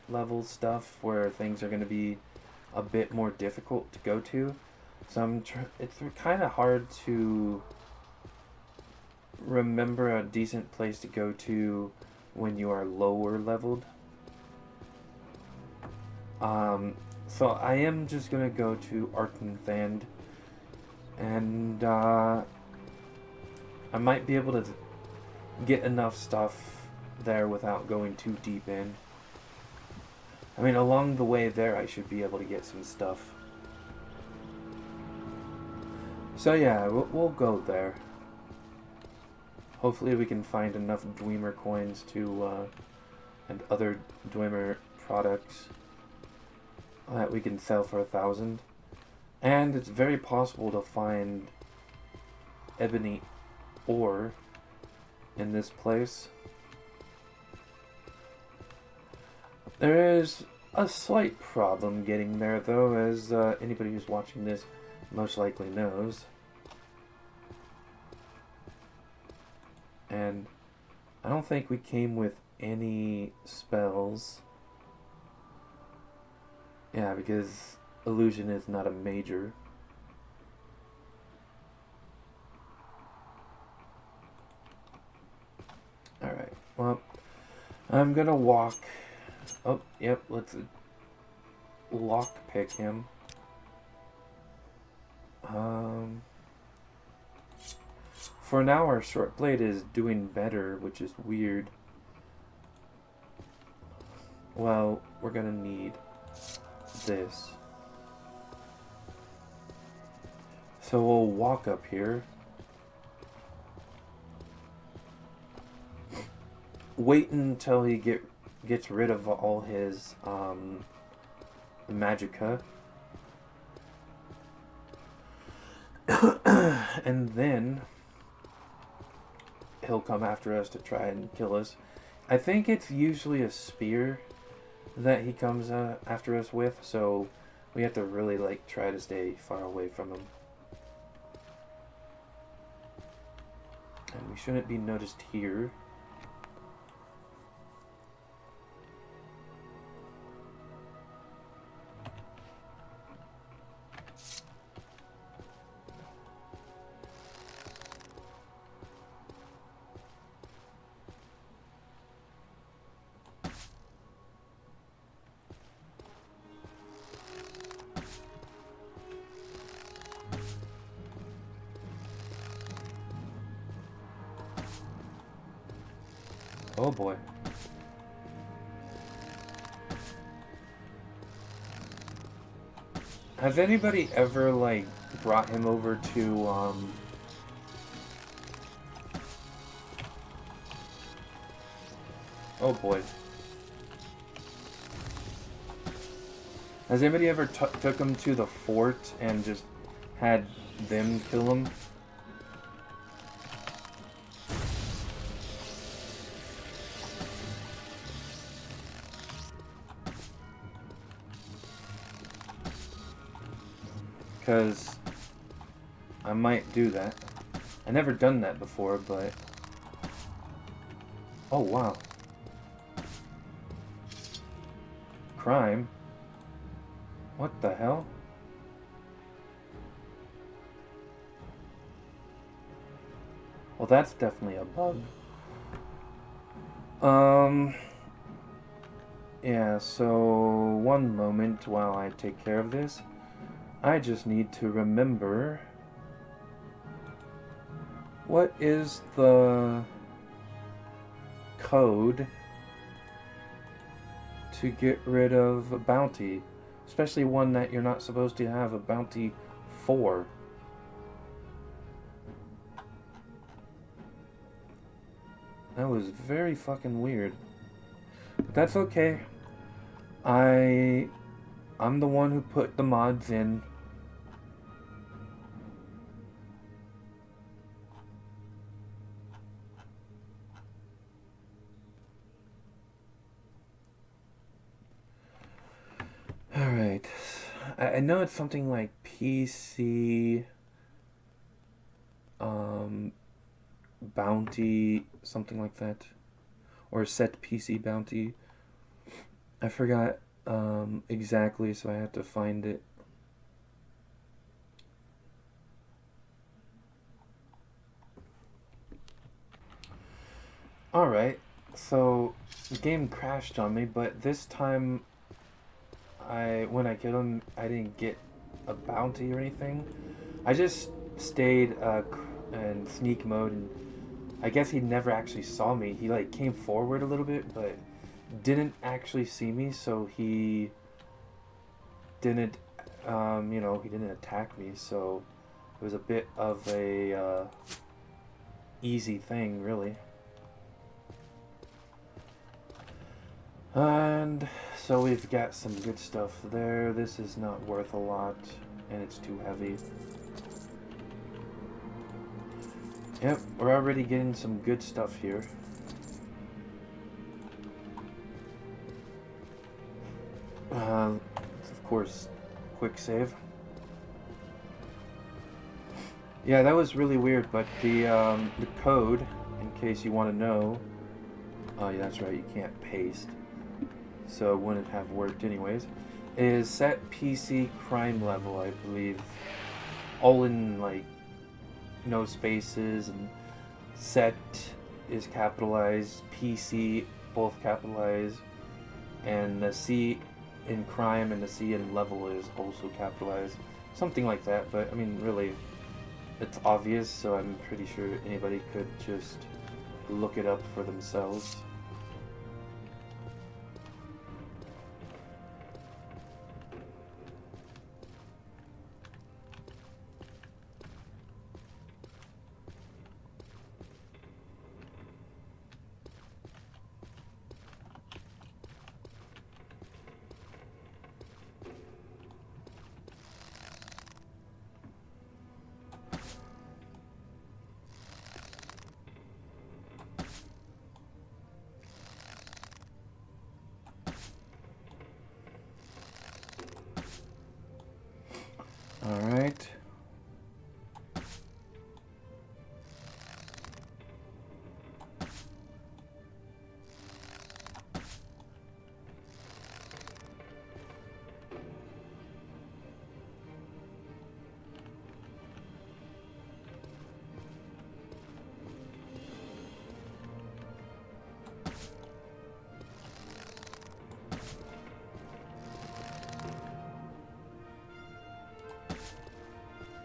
Speaker 2: level stuff where things are gonna be a bit more difficult to go to. So it's kind of hard to remember a decent place to go to when you are lower leveled. So I am just gonna go to Arkenthand, and I might be able to get enough stuff there without going too deep in. I mean, along the way there, I should be able to get some stuff. So yeah, we'll go there. Hopefully we can find enough Dwemer coins to, and other Dwemer products that we can sell for 1,000. And it's very possible to find ebony ore in this place. There is a slight problem getting there, though, as anybody who's watching this most likely knows. And I don't think we came with any spells. Yeah, because illusion is not a major. Alright, well, I'm gonna walk. Oh, yep, let's lockpick him. For now, our short blade is doing better, which is weird. Well, we're gonna need this. So we'll walk up here. Wait until he gets rid of all his magicka. And then he'll come after us to try and kill us. I think it's usually a spear that he comes after us with, so we have to really like try to stay far away from him. And we shouldn't be noticed here. Oh boy. Has anybody ever, like, brought him over to, Oh boy. Has anybody ever took him to the fort and just had them kill him? Because I might do that. I never done that before, but... Oh, wow. Crime? What the hell? Well, that's definitely a bug. Yeah, so one moment while I take care of this. I just need to remember what is the code to get rid of a bounty, especially one that you're not supposed to have a bounty for. That was very fucking weird. But that's okay. I'm the one who put the mods in. Alright. I know it's something like PC bounty, something like that. Or set PC bounty. I forgot exactly, so I had to find it. Alright, so the game crashed on me, but this time when I killed him, I didn't get a bounty or anything. I just stayed in sneak mode, and I guess he never actually saw me. He like came forward a little bit, but didn't actually see me, so he didn't, he didn't attack me, so it was a bit of a easy thing, really. And so we've got some good stuff there. This is not worth a lot, and it's too heavy. Yep, we're already getting some good stuff here. Of course, quick save. Yeah, that was really weird, but the code, in case you want to know, oh yeah, that's right, you can't paste, so it wouldn't have worked anyways, is set PC crime level, I believe, all in like no spaces, and set is capitalized, PC both capitalized, and the C in crime and the C in level is also capitalized, something like that. But I mean, really, it's obvious, so I'm pretty sure anybody could just look it up for themselves. All right.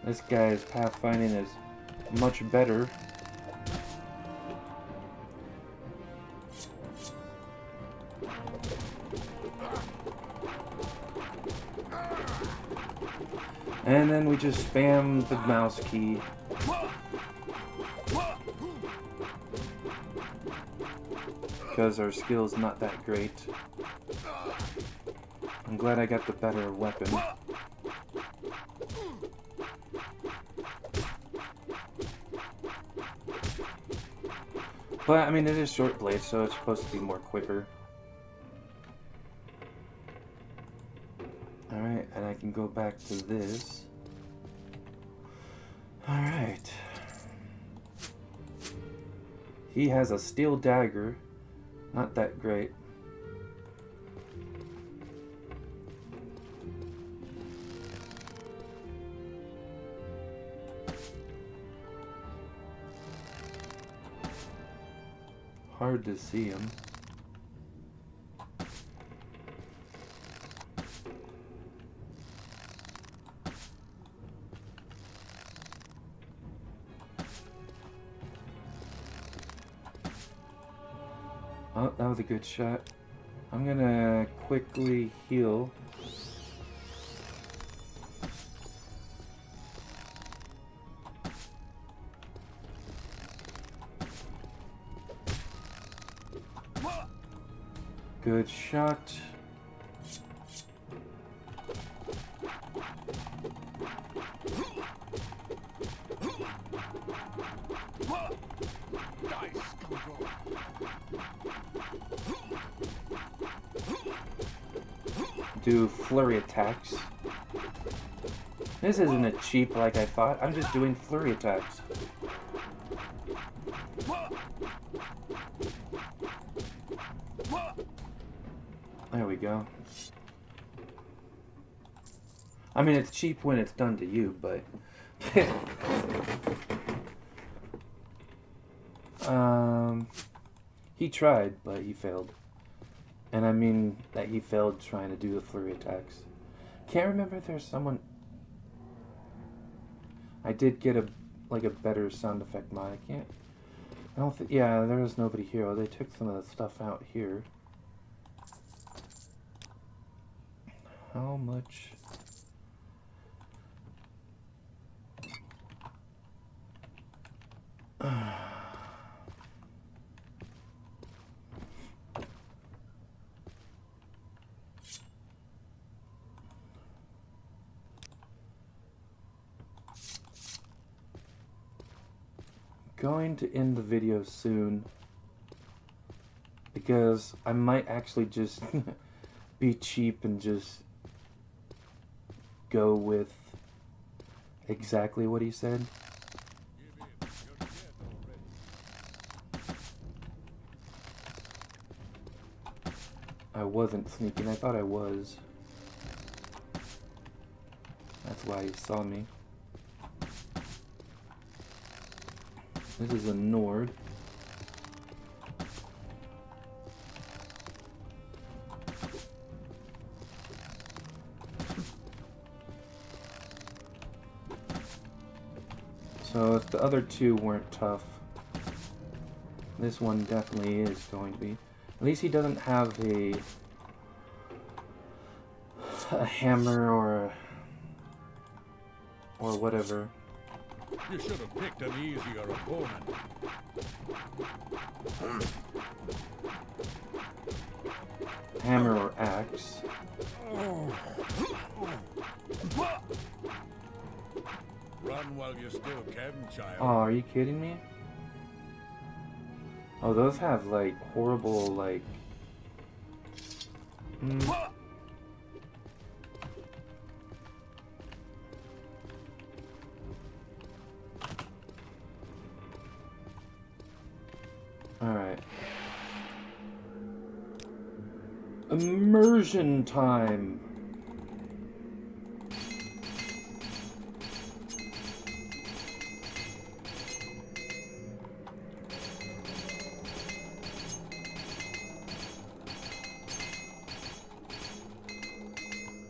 Speaker 2: This guy's pathfinding is much better. And then we just spam the mouse key. because our skill's not that great. I'm glad I got the better weapon. But, I mean, it is short blade, so it's supposed to be more quicker. Alright, and I can go back to this. Alright. He has a steel dagger. Not that great. Hard to see him. Oh, that was a good shot. I'm gonna quickly heal. Good shot. Do flurry attacks. This isn't a cheap like I thought. I'm just doing flurry attacks. There we go. I mean, it's cheap when it's done to you, but... he tried, but he failed. And I mean that he failed trying to do the flurry attacks. Can't remember if there's someone... I did get a better sound effect mod. I can't... I don't think... Yeah, there was nobody here. Oh, they took some of the stuff out here. How much... Going to end the video soon because I might actually just be cheap and just go with exactly what he said. I wasn't sneaking. I thought I was. That's why he saw me. This is a Nord. So if the other two weren't tough, this one definitely is going to be. At least he doesn't have a hammer or whatever.
Speaker 3: You should have picked an easier opponent.
Speaker 2: Hammer or axe.
Speaker 3: Run while you still can, child.
Speaker 2: Oh, are you kidding me? Oh, those have like horrible like... Alright. Immersion time!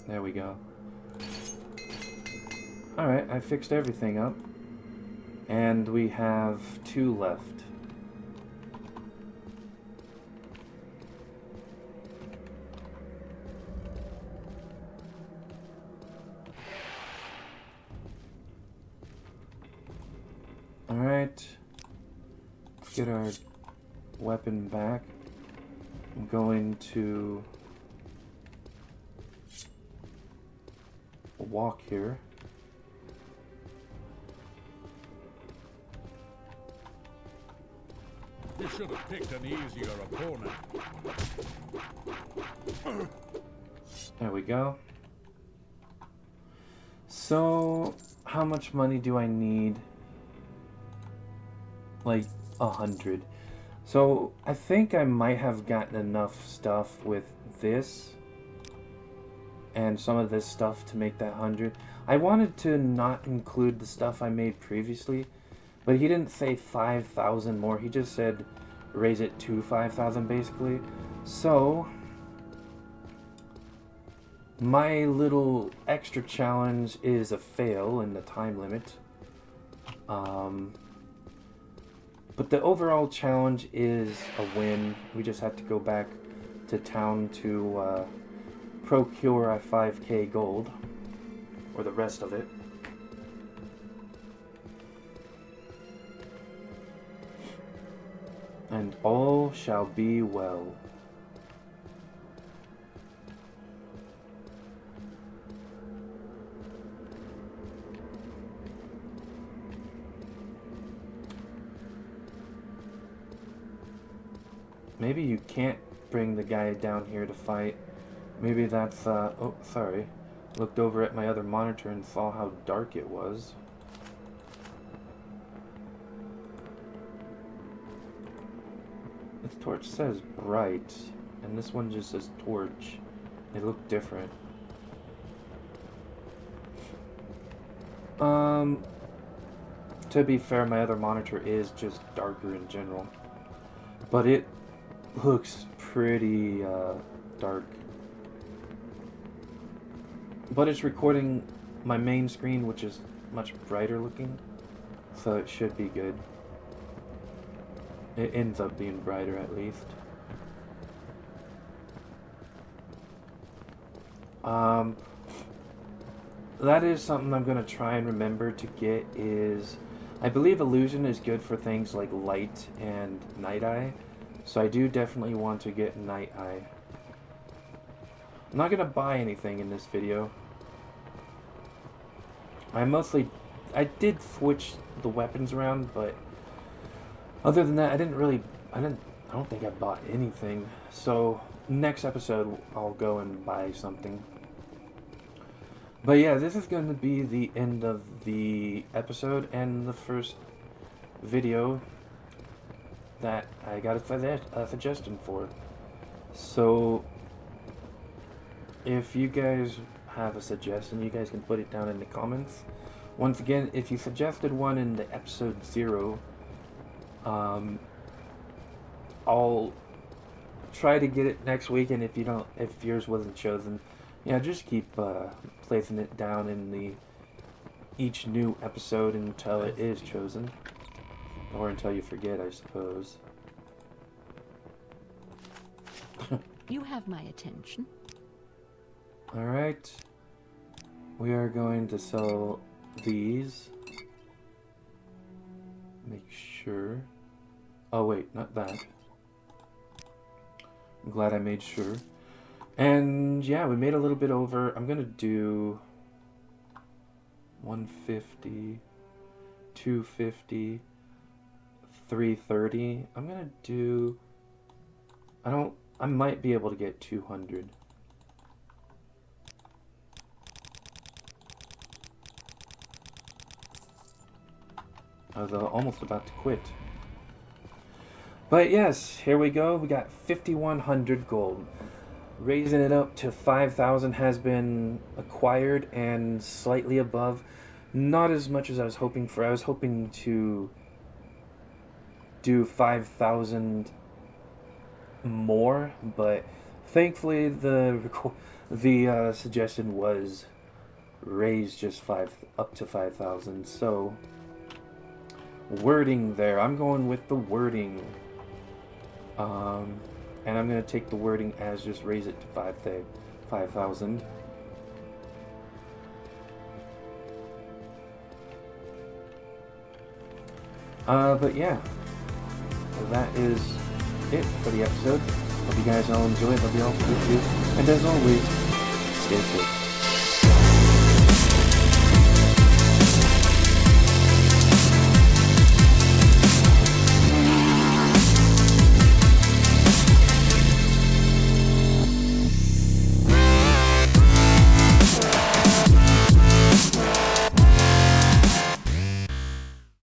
Speaker 2: There we go. Alright, I fixed everything up. And we have 2 left. Alright. Let's get our weapon back. I'm going to walk here.
Speaker 3: You should have picked an easier opponent.
Speaker 2: There we go. So, how much money do I need? Like 100. So, I think I might have gotten enough stuff with this and some of this stuff to make that 100. I wanted to not include the stuff I made previously, but he didn't say 5,000 more. He just said raise it to 5,000 basically. So, my little extra challenge is a fail in the time limit. But the overall challenge is a win. We just have to go back to town to procure a 5k gold, or the rest of it. And all shall be well. Maybe you can't bring the guy down here to fight. Maybe that's, oh, sorry. Looked over at my other monitor and saw how dark it was. This torch says bright, and this one just says torch. They look different. To be fair, my other monitor is just darker in general. But it looks pretty dark. But it's recording my main screen, which is much brighter looking, so it should be good. It ends up being brighter at least. That is something I'm going to try and remember to get is, I believe illusion is good for things like light and night eye. So I do definitely want to get night eye. I'm not going to buy anything in this video. I did switch the weapons around, but other than that, I don't think I bought anything. So next episode, I'll go and buy something. But yeah, this is going to be the end of the episode and the first video that I got a suggestion for. So if you guys have a suggestion, you guys can put it down in the comments. Once again, if you suggested one in the episode 0, I'll try to get it next week, and if yours wasn't chosen, yeah, just keep placing it down in each new episode until it is chosen. Or until you forget, I suppose.
Speaker 5: You have my attention.
Speaker 2: Alright. We are going to sell these. Make sure. Oh wait, not that. I'm glad I made sure. And yeah, we made a little bit over. I'm gonna do 150, 250, 330. I'm gonna do, I might be able to get 200. I was almost about to quit. But yes, here we go. We got 5,100 gold. Raising it up to 5,000 has been acquired and slightly above. Not as much as I was hoping for. I was hoping to do 5,000 more, but thankfully the suggestion was raise just up to 5,000. So wording there. I'm going with the wording. And I'm going to take the wording as just raise it to 5,000. But yeah, that is it for the episode. Hope you guys all enjoy. Love you all. Thank you. And as always, stay safe.